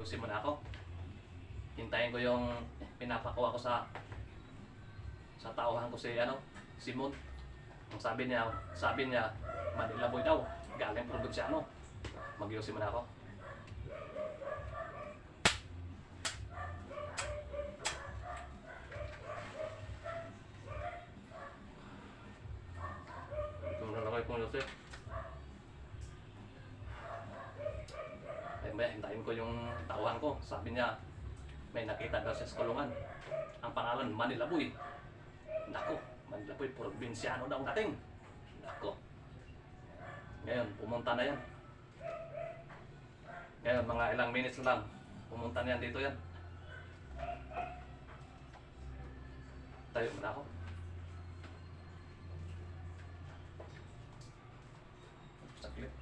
Ayusin mo na ako. Hintayin ko yung pinapakuha ko sa tauhan ko si Simon. Ang sabi niya, Manila boy daw, galing probinsyano. Mag-ayusin mo na ako. Ito na lang kayo kung Jose. Ay maya, hintayin ko yung tauhan ko. Sabi niya, may nakita daw siya sa kulungan. Ang pangalan, Manila Boy. Nako, Manila Boy, probinsyano daw ang dating. Nako. Ngayon, pumunta na yan. Ngayon, mga ilang minutes lang. Pumunta na yan dito yan. Tayo muna ako. Saglit.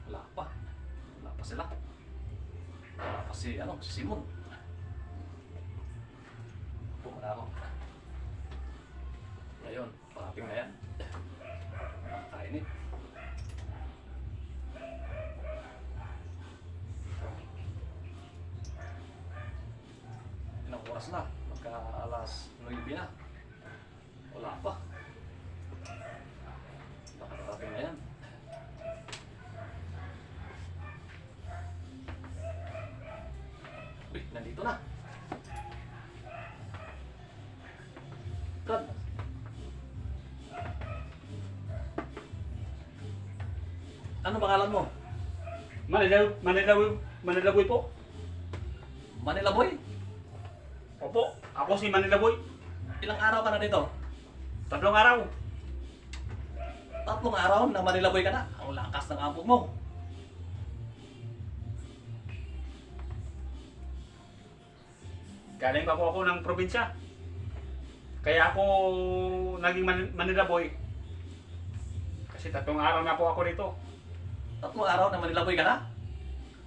Wala pa sila. Wala pa si Simon. Upo muna ako. Ngayon, parating na yan. Kainit. Ilang oras na? Magka alas 9 na. Wala pa. Baka parating na yan. Uy, nandito na. Brad. Ano pangalan mo? Manila Boy po. Manila Boy? Opo, ako si Manila Boy. Ilang araw ka na dito? 3 araw. 3 araw na Manila Boy ka na. Ang lakas ng ampog mo. Galing pa po ako ng probinsya. Kaya ako naging Manila Boy. Kasi 3 araw na po ako dito. 3 araw na Manila Boy ka na?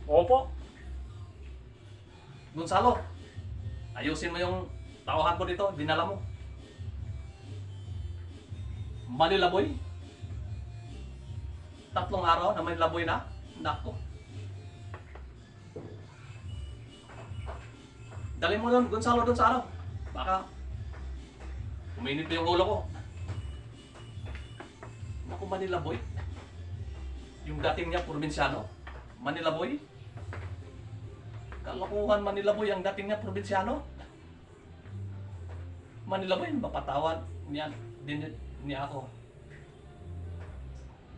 Opo. Gonzalo, ayusin mo yung tauhan ko dito. Dinala mo. Manila Boy? 3 araw na Manila Boy na? Nako. Dali mo doon, Gonzalo, doon sa baka uminit pa yung ulo ko. Naku, Manila Boy. Yung dating niya, probinsyano. Manila Boy. Kalokohan, Manila Boy, ang dating niya, probinsyano. Manila Boy, mapatawad niya din niya ako.